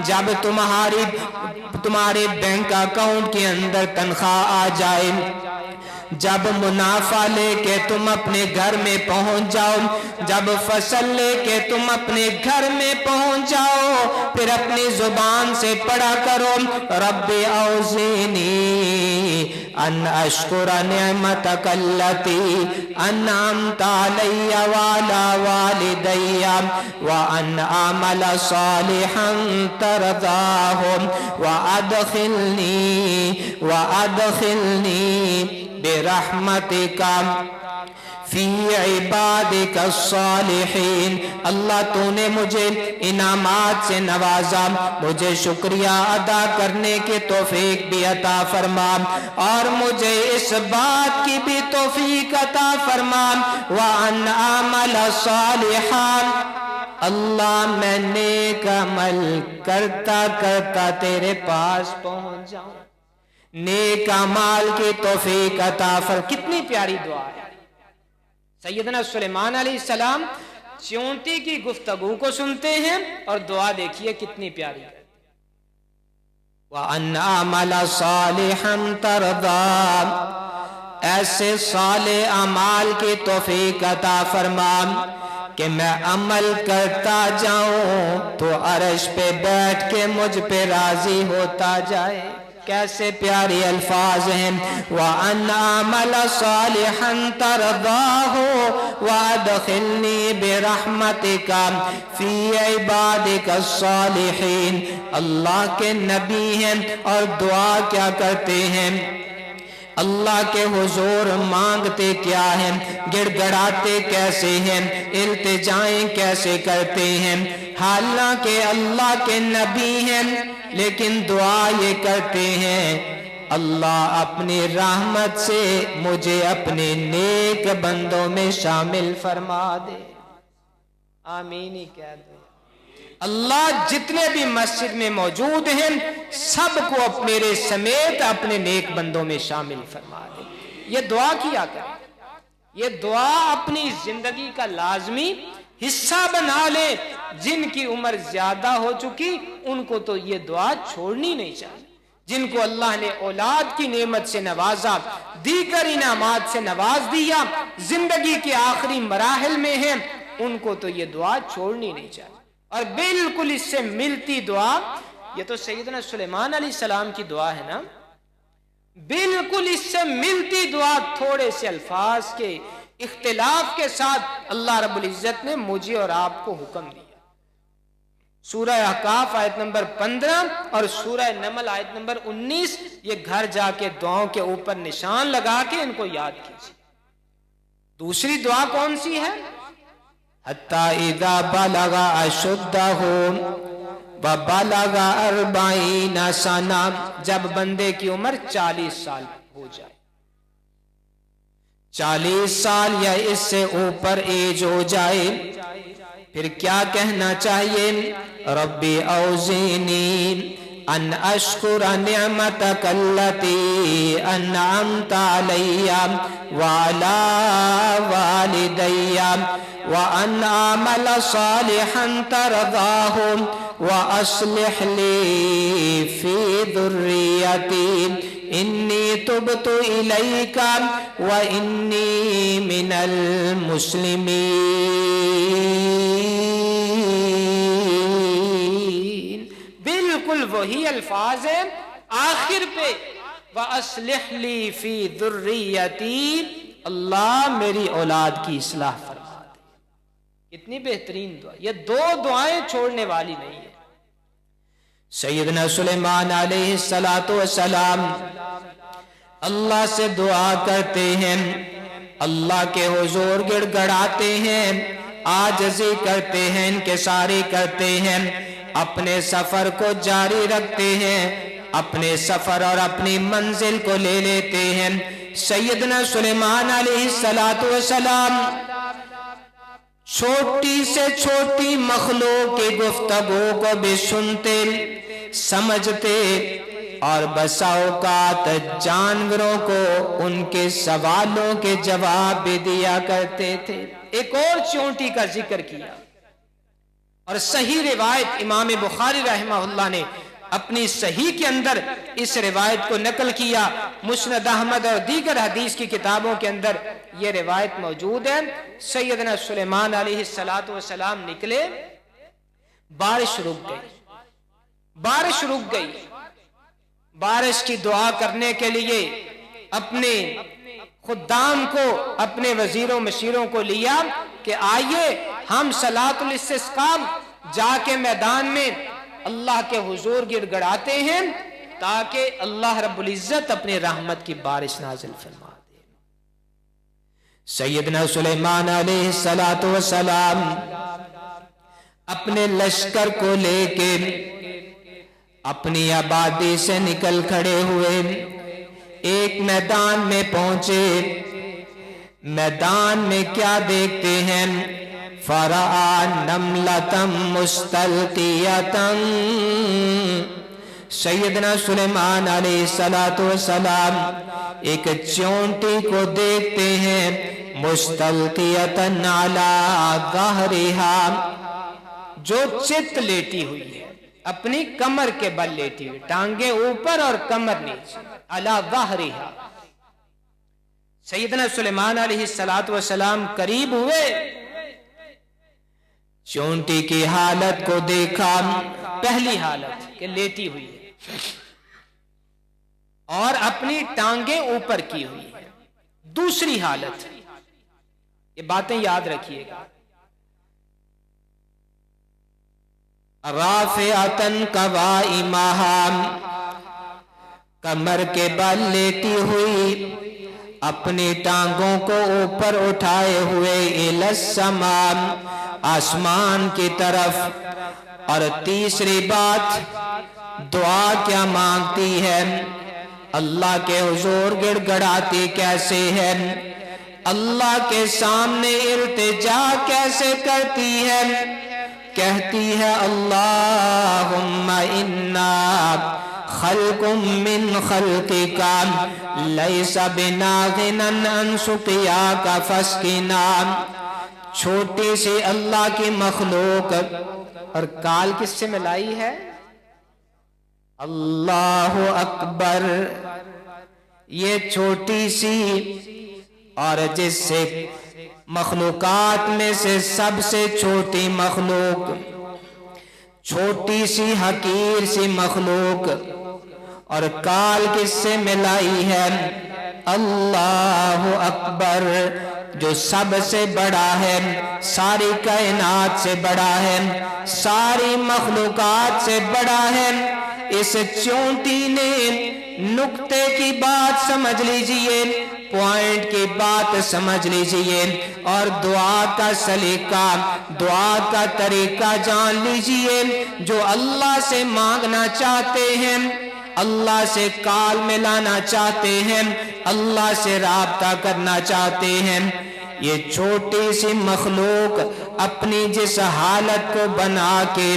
جب تمہارے bank account کے اندر تنخواہ آ جائے، جب منافع لے کے تم اپنے گھر میں پہنچ جاؤ، جب فصل لے کے تم اپنے گھر میں پہنچ جاؤ، پھر اپنی زبان سے پڑھا کرو رب اوزینی ان اشکر نعمتک التی انعمت علی وعلی والدی وان اعمل صالحا ترضاہ وادخلنی برحمتک فی عبادک الصالحین۔ اللہ تو نے مجھے انعامات سے نوازا، مجھے شکریہ ادا کرنے کی توفیق بھی عطا فرما، اور مجھے اس بات کی بھی توفیق عطا فرما وَأَنْ أَعْمَلَ صَالِحًا، اللہ میں نیک عمل کرتا کرتا تیرے پاس پہنچ جاؤں، نیک اعمال کی توفیق عطا فرما۔ کتنی پیاری دعا ہے۔ سیدنا سلیمان علیہ السلام چیونٹی کی گفتگو کو سنتے ہیں اور دعا دیکھیے کتنی پیاری ہے۔ وَأَنْ أَعْمَلَ صَالِحًا تَرْضَىٰ، ایسے صالح اعمال کی توفیق عطا فرما کہ میں عمل کرتا جاؤں تو عرش پہ بیٹھ کے مجھ پہ راضی ہوتا جائے۔ کیسے پیاری الفاظ ہیں۔ وَأَنْ أَعْمَلَ صَالِحًا تَرْضَاهُ وَأَدْخِلْنِي بِرَحْمَتِكَ فِي عِبَادِكَ الصَّالِحِينَ۔ اللہ کے نبی ہیں اور دعا کیا کرتے ہیں؟ اللہ کے حضور مانگتے کیا ہیں؟ گڑ گڑاتے کیسے ہیں؟ التجائیں کیسے کرتے ہیں؟ حالانکہ اللہ کے نبی ہیں لیکن دعا یہ کرتے ہیں اللہ اپنی رحمت سے مجھے اپنے نیک بندوں میں شامل فرما دے۔ آمین ہی کہہ دو۔ اللہ جتنے بھی مسجد میں موجود ہیں سب کو میرے سمیت اپنے نیک بندوں میں شامل فرما دے۔ یہ دعا کیا کریں، یہ دعا اپنی زندگی کا لازمی حصہ بنا لے۔ جن کی عمر زیادہ ہو چکی ان کو تو یہ دعا چھوڑنی نہیں چاہیے، جن کو اللہ نے اولاد کی نعمت سے نوازا، دیگر انعامات سے نواز دیا، زندگی کے آخری مراحل میں ہیں، ان کو تو یہ دعا چھوڑنی نہیں چاہیے۔ اور بالکل اس سے ملتی دعا، یہ تو سیدنا سلیمان علیہ السلام کی دعا ہے نا، بالکل اس سے ملتی دعا تھوڑے سے الفاظ کے اختلاف کے ساتھ اللہ رب العزت نے مجھے اور آپ کو حکم دیا۔ سورہ احقاف آیت نمبر 15 اور سورہ نمل آیت نمبر 19، یہ گھر جا کے دعاؤں کے اوپر نشان لگا کے ان کو یاد کیجیے۔ دوسری دعا کون سی ہے؟ حَتَّى إِذَا بَلَغَ أَشُدَّهُ وَبَلَغَ 40 سَنَةً، جب بندے کی عمر 40 سال ہو جائے، 40 سال یا اس سے اوپر ایج ہو جائے، پھر کیا کہنا چاہیے؟ ربی اوزینی ان اشکر نعمتک التی انعمت علی وعلی والدی وان اعمل صالحا ترضاہ واصلح لی فی ذریتی انی تبت الیک وانی من المسلمین۔ بالکل وہی الفاظ ہیں آخر پہ، وَأَصْلِحْ لِي فِي ذُرِّيَّتِي، اللہ میری اولاد کی اصلاح فرما دے۔ اتنی بہترین دعا، یہ دو دعائیں چھوڑنے والی نہیں ہے۔ سیدنا سلیمان علیہ السلام اللہ سے دعا کرتے ہیں، اللہ کے حضور گڑ گڑاتے ہیں، عاجزی کرتے ہیں، انکساری کرتے ہیں، اپنے سفر کو جاری رکھتے ہیں، اپنے سفر اور اپنی منزل کو لے لیتے ہیں۔ سیدنا سلیمان علیہ السلام چھوٹی سے چھوٹی مخلوق کی گفتگو کو بھی سنتے، سمجھتے، اور بسا اوقات جانوروں کو ان کے سوالوں کے جواب بھی دیا کرتے تھے۔ ایک اور چونٹی کا ذکر کیا، اور صحیح روایت امام بخاری رحمہ اللہ نے اپنی صحیح کے اندر اس روایت کو نقل کیا، مسند احمد اور دیگر حدیث کی کتابوں کے اندر یہ روایت موجود ہے۔ سیدنا سلیمان علیہ السلام نکلے، بارش رک گئی، بارش کی دعا کرنے کے لیے اپنے خدام کو، اپنے وزیروں مشیروں کو لیا کہ آئیے ہم صلاۃ الاستسقاء جا کے میدان میں اللہ کے حضور گڑ گڑاتے ہیں تاکہ اللہ رب العزت اپنی رحمت کی بارش نازل فرما دے۔ سیدنا سلیمان علیہ السلام اپنے لشکر کو لے کے اپنی آبادی سے نکل کھڑے ہوئے، ایک میدان میں پہنچے۔ میدان میں کیا دیکھتے ہیں؟ فرآ نملۃ مستلقیۃ، سیدنا سلیمان علیہ السلام ایک چونٹی کو دیکھتے ہیں، مستلقیۃ علی ظہرہا، جو چت لیٹی ہوئی ہے، اپنی کمر کے بل لیٹی ہوئی، ٹانگیں اوپر اور کمر نیچے، علی ظہرہا۔ سیدنا سلیمان علیہ السلام قریب ہوئے، چونٹی کی حالت کو دیکھا، پہلی حالت کہ لیٹی ہوئی ہے اور اپنی ٹانگیں اوپر کی ہوئی ہے۔ دوسری حالت، یہ باتیں یاد رکھیے گا، رافعۃ قوائمہا، کمر کے بل لیٹی ہوئی، اپنی ٹانگوں کو اوپر اٹھائے ہوئے، الی السماء، آسمان کی طرف۔ اور تیسری بات، دعا کیا مانگتی ہے؟ اللہ کے حضور گڑ گڑاتی کیسے ہے؟ اللہ کے سامنے التجا کیسے کرتی ہے؟ کہتی ہے اللہم انا خلق من خلقک لیس بناغنا عن سقیاک فاسقنا، چھوٹی سی اللہ کی مخلوق، اور کال کس سے ملائی ہے؟ اللہ اکبر، یہ چھوٹی سی اور جس سے مخلوقات میں سے سب سے چھوٹی مخلوق، چھوٹی سی حقیر سی مخلوق، اور کال کس سے ملائی ہے؟ اللہ اکبر، جو سب سے بڑا ہے، ساری کائنات سے بڑا ہے، ساری مخلوقات سے بڑا ہے۔ اس چونٹی نے نقطے کی بات سمجھ لیجئے، پوائنٹ کی بات سمجھ لیجئے، اور دعا کا سلیقہ، دعا کا طریقہ جان لیجئے۔ جو اللہ سے مانگنا چاہتے ہیں، اللہ سے کال ملانا چاہتے ہیں، اللہ سے رابطہ کرنا چاہتے ہیں، یہ چھوٹی سی مخلوق اپنی جس حالت کو بنا کے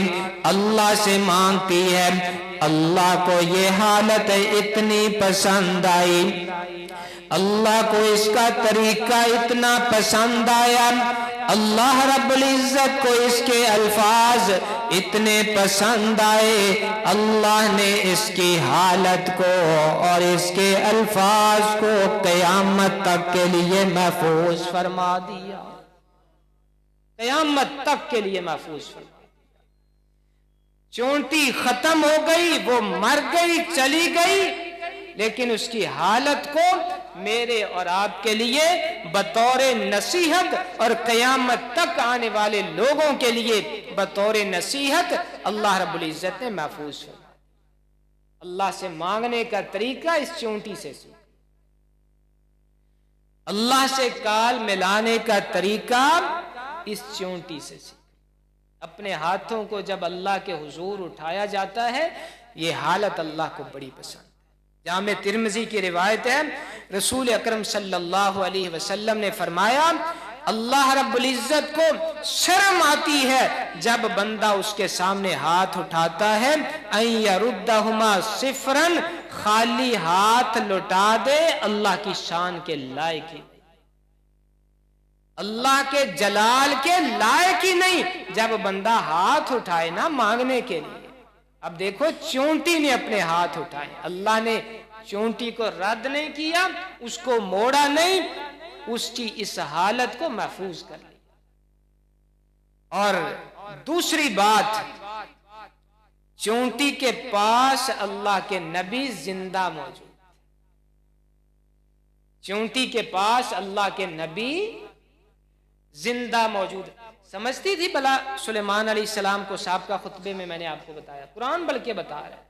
اللہ سے مانگتی ہے، اللہ کو یہ حالت اتنی پسند آئی، اللہ کو اس کا طریقہ اتنا پسند آیا، اللہ رب العزت کو اس کے الفاظ اتنے پسند آئے، اللہ نے اس کی حالت کو اور اس کے الفاظ کو قیامت تک کے لیے محفوظ فرما دیا، قیامت تک کے لیے محفوظ فرما دیا۔ چونٹی ختم ہو گئی، وہ مر گئی، چلی گئی، لیکن اس کی حالت کو میرے اور آپ کے لیے بطور نصیحت اور قیامت تک آنے والے لوگوں کے لیے بطور نصیحت اللہ رب العزت نے محفوظ فرمایا۔ اللہ سے مانگنے کا طریقہ اس چونٹی سے سیکھ، اللہ سے کال ملانے کا طریقہ اس چونٹی سے سیکھ۔ اپنے ہاتھوں کو جب اللہ کے حضور اٹھایا جاتا ہے، یہ حالت اللہ کو بڑی پسند ہے۔ جامع ترمذی کی روایت ہے، رسول اکرم صلی اللہ علیہ وسلم نے فرمایا، اللہ رب العزت کو شرم آتی ہے جب بندہ اس کے سامنے ہاتھ اٹھاتا ہے، ان یردہما صفرا، خالی ہاتھ لوٹا دے، اللہ کی شان کے لائق ہے۔ اللہ کے جلال کے لائق ہی نہیں جب بندہ ہاتھ اٹھائے نا مانگنے کے لیے. اب دیکھو چونٹی نے اپنے ہاتھ اٹھائے, اللہ نے چونٹی کو رد نہیں کیا, اس کو موڑا نہیں, اس کی اس حالت کو محفوظ کر لیا. اور دوسری بات, چونٹی کے پاس اللہ کے نبی زندہ موجود, چونٹی کے پاس اللہ کے نبی زندہ موجود. سمجھتی تھی بلا سلیمان علیہ السلام کو؟ سابقہ خطبے میں نے آپ کو بتایا, قرآن بلکہ بتا رہا ہے.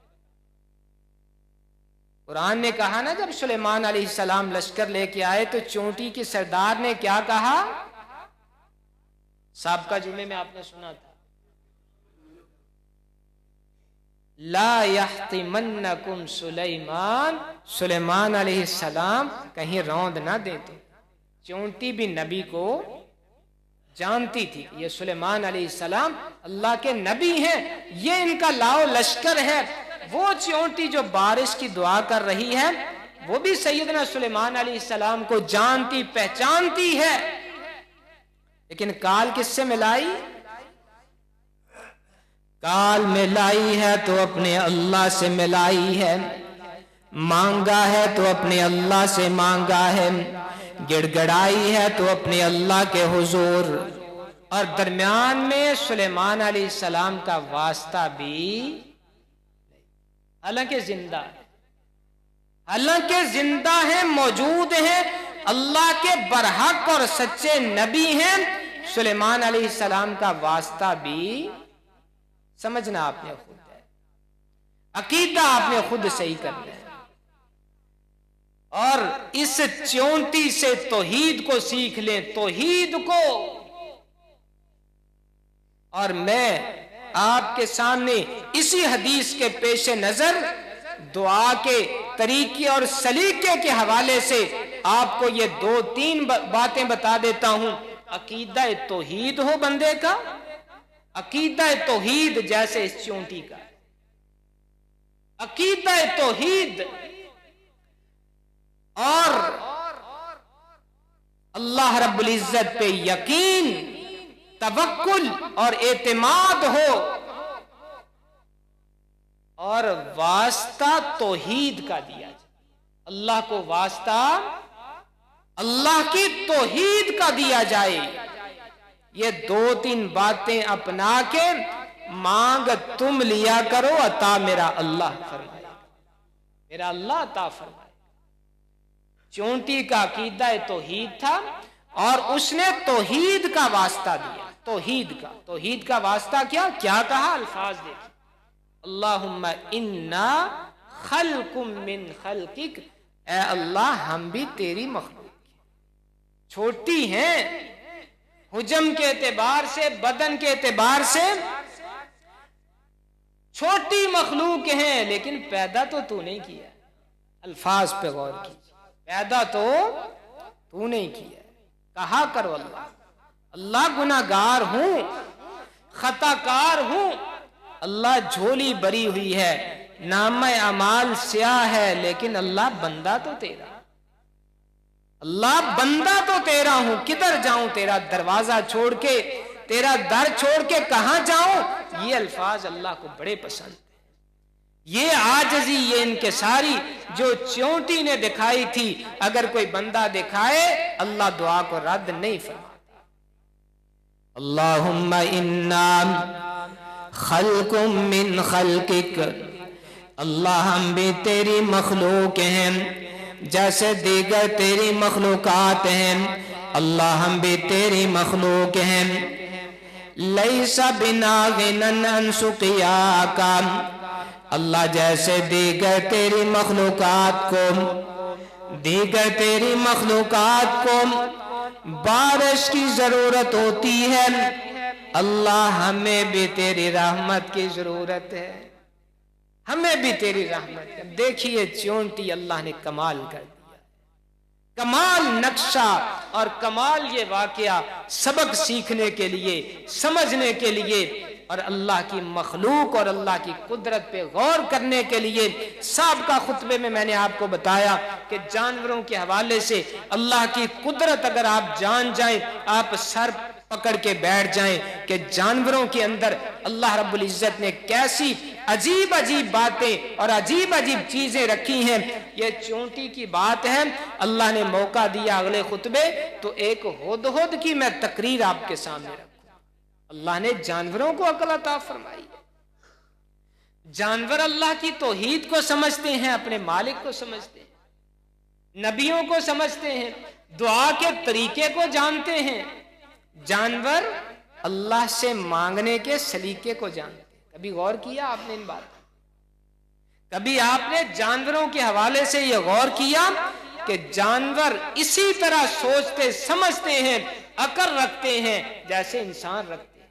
قرآن نے کہا نا جب سلیمان علیہ السلام لشکر لے کے آئے تو چونٹی کے سردار نے کیا کہا؟ سابقہ جمعے میں آپ نے سنا تھا, لا یحطمنکم سلیمان, سلیمان علیہ السلام کہیں روند نہ دیتے. چونٹی بھی نبی کو جانتی تھی یہ سلیمان علیہ السلام اللہ کے نبی ہیں, یہ ان کا لاؤ لشکر ہے. وہ چونٹی جو بارش کی دعا کر رہی ہے وہ بھی سیدنا سلیمان علیہ السلام کو جانتی پہچانتی ہے, لیکن کال کس سے ملائی؟ کال ملائی ہے تو اپنے اللہ سے ملائی ہے, مانگا ہے تو اپنے اللہ سے مانگا ہے, گڑ گڑائی ہے تو اپنے اللہ کے حضور. اور درمیان میں سلیمان علیہ السلام کا واسطہ بھی, حالانکہ زندہ ہے, حالانکہ زندہ ہیں, موجود ہیں, اللہ کے برحق اور سچے نبی ہیں, سلیمان علیہ السلام کا واسطہ بھی سمجھنا آپ نے خود ہے, عقیدہ آپ نے خود صحیح کرنا ہے. اور اس چونٹی سے توحید کو سیکھ لیں, توحید کو. اور میں آپ کے سامنے اسی حدیث کے پیش نظر دعا کے طریقے اور سلیقے کے حوالے سے آپ کو یہ 2-3 باتیں بتا دیتا ہوں. عقیدہ توحید ہو بندے کا, عقیدہ توحید جیسے اس چونٹی کا, عقیدہ توحید اور اللہ رب العزت پہ یقین, توکل اور اعتماد ہو, اور واسطہ توحید کا دیا جائے. اللہ کو واسطہ اللہ کی توحید کا دیا جائے. یہ 2-3 باتیں اپنا کے مانگ تم لیا کرو, عطا میرا اللہ فرمائے, میرا اللہ عطا فرمائے. چونٹی کا عقیدہ توحید تھا اور اس نے توحید کا واسطہ دیا. توحید کا واسطہ کیا کہا؟ الفاظ دیکھیں, اللہم انا خلق من خلقک, اے اللہ ہم بھی تیری مخلوق ہیں, چھوٹی ہیں حجم کے اعتبار سے, بدن کے اعتبار سے چھوٹی مخلوق ہیں, لیکن پیدا تو نہیں کیا. الفاظ پہ غور کیجیے, پیدا تو نہیں کیا. کہا کرو اللہ گناہگار ہوں, خطا کار ہوں, اللہ جھولی بری ہوئی ہے, نامہ اعمال سیاہ ہے, لیکن اللہ بندہ تو تیرا, اللہ بندہ تو تیرا ہوں, کدھر جاؤں تیرا دروازہ چھوڑ کے, تیرا در چھوڑ کے کہاں جاؤں. یہ الفاظ اللہ کو بڑے پسند ہیں. یہ عاجزی, یہ انکساری جو چونٹی نے دکھائی تھی, اگر کوئی بندہ دکھائے اللہ دعا کو رد نہیں فرماتا. اللہم انا خلق من خلقک, اللہ ہم بھی تیری مخلوق ہیں جیسے دیگر تیری مخلوقات ہیں, اللہ ہم بھی تیری مخلوق ہیں. لیس بنا غنن عن سقیاک, اللہ جیسے دیگر تیری مخلوقات کو بارش کی ضرورت ہوتی ہے, اللہ ہمیں بھی تیری رحمت کی ضرورت ہے, ہمیں بھی تیری رحمت ہے. دیکھیے چونٹی اللہ نے کمال کر دیا, کمال نقشہ اور کمال یہ واقعہ سبق سیکھنے کے لیے, سمجھنے کے لیے اور اللہ کی مخلوق اور اللہ کی قدرت پہ غور کرنے کے لیے سابقہ خطبے میں نے آپ کو بتایا کہ جانوروں کے حوالے سے اللہ کی قدرت اگر آپ جان جائیں آپ سر پکڑ کے بیٹھ جائیں کہ جانوروں کے اندر اللہ رب العزت نے کیسی عجیب عجیب باتیں اور عجیب عجیب چیزیں رکھی ہیں. یہ چونٹی کی بات ہے. اللہ نے موقع دیا اگلے خطبے تو ایک ہدہد کی میں تقریر آپ کے سامنے رکھوں. اللہ نے جانوروں کو عقل عطا فرمائی. جانور اللہ کی توحید کو سمجھتے ہیں, اپنے مالک کو سمجھتے ہیں, نبیوں کو سمجھتے ہیں, دعا کے طریقے کو جانتے ہیں. جانور اللہ سے مانگنے کے سلیقے کو جانتے ہیں. کبھی غور کیا آپ نے ان باتوں؟ کبھی آپ نے جانوروں کے حوالے سے یہ غور کیا کہ جانور اسی طرح سوچتے سمجھتے ہیں, عقل رکھتے ہیں جیسے انسان رکھتے ہیں.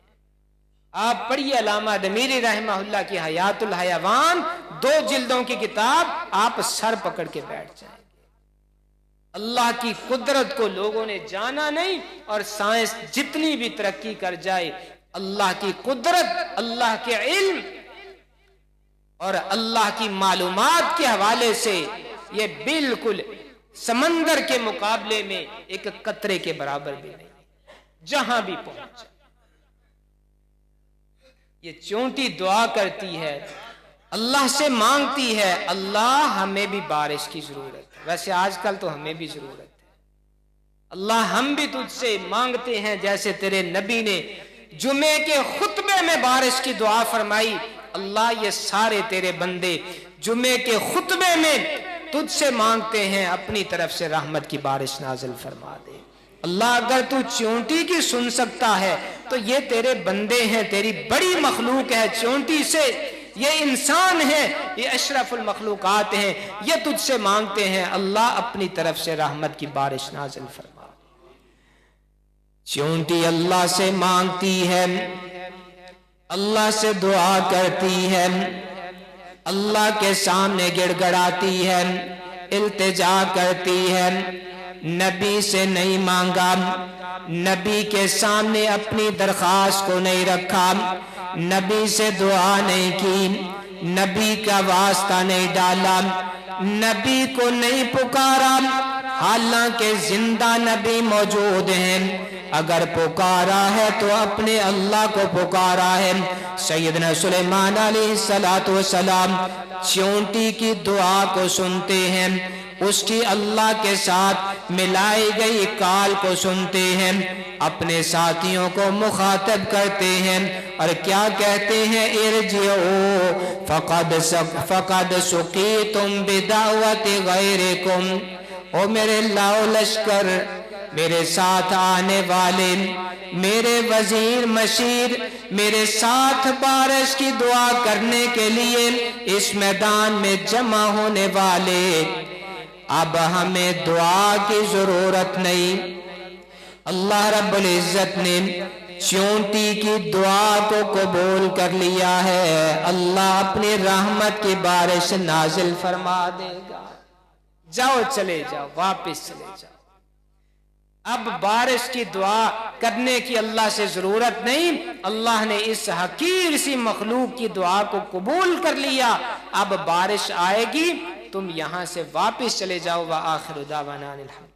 آپ پڑھیے علامہ دمیری رحمہ اللہ کی حیات الحیوان, 2 جلدوں کی کتاب, آپ سر پکڑ کے بیٹھ جائیں. اللہ کی قدرت کو لوگوں نے جانا نہیں, اور سائنس جتنی بھی ترقی کر جائے اللہ کی قدرت, اللہ کے علم اور اللہ کی معلومات کے حوالے سے یہ بالکل سمندر کے مقابلے میں ایک قطرے کے برابر بھی نہیں. جہاں بھی پہنچ یہ چونٹی دعا کرتی ہے, اللہ سے مانگتی ہے, اللہ ہمیں بھی بارش کی ضرورت ہے. ویسے آج کل تو ہمیں بھی ضرورت ہے. اللہ ہم بھی تجھ سے مانگتے ہیں جیسے تیرے نبی نے جمعے کے خطبے میں بارش کی دعا فرمائی. اللہ یہ سارے تیرے بندے جمعے کے خطبے میں تجھ سے مانگتے ہیں اپنی طرف سے رحمت کی بارش نازل فرما دے. اللہ اگر تو چونٹی کی سن سکتا ہے تو یہ تیرے بندے ہیں, تیری بڑی مخلوق ہے. چونٹی سے یہ انسان ہے, یہ اشرف المخلوقات ہیں, یہ تجھ سے مانگتے ہیں اللہ اپنی طرف سے رحمت کی بارش نازل فرما. چونٹی اللہ سے مانگتی ہے, اللہ سے دعا کرتی ہے, اللہ کے سامنے گڑ گڑاتی ہے, التجا کرتی ہے. نبی سے نہیں مانگا, نبی کے سامنے اپنی درخواست کو نہیں رکھا, نبی سے دعا نہیں کی, نبی کا واسطہ نہیں ڈالا, نبی کو نہیں پکارا, حالانکہ زندہ نبی موجود ہیں. اگر پکارا ہے تو اپنے اللہ کو پکارا ہے. سیدنا سلیمان علیہ السلام چونٹی کی دعا کو سنتے ہیں, اس کی اللہ کے ساتھ ملائی گئی کال کو سنتے ہیں, اپنے ساتھیوں کو مخاطب کرتے ہیں اور کیا کہتے ہیں, ارجعوا فقد سقیتم بدعوت غیرکم. او میرے لاؤ لشکر, میرے ساتھ آنے والے, میرے وزیر مشیر, میرے ساتھ بارش کی دعا کرنے کے لیے اس میدان میں جمع ہونے والے, اب ہمیں دعا کی ضرورت نہیں. اللہ رب العزت نے چونٹی کی دعا کو قبول کر لیا ہے. اللہ اپنی رحمت کی بارش نازل فرما دے گا. جاؤ, چلے جاؤ, واپس چلے جاؤ. اب بارش کی دعا کرنے کی اللہ سے ضرورت نہیں. اللہ نے اس حقیر سی مخلوق کی دعا کو قبول کر لیا. اب بارش آئے گی, تم یہاں سے واپس چلے جاؤ. وآخر دعوانا الحمد.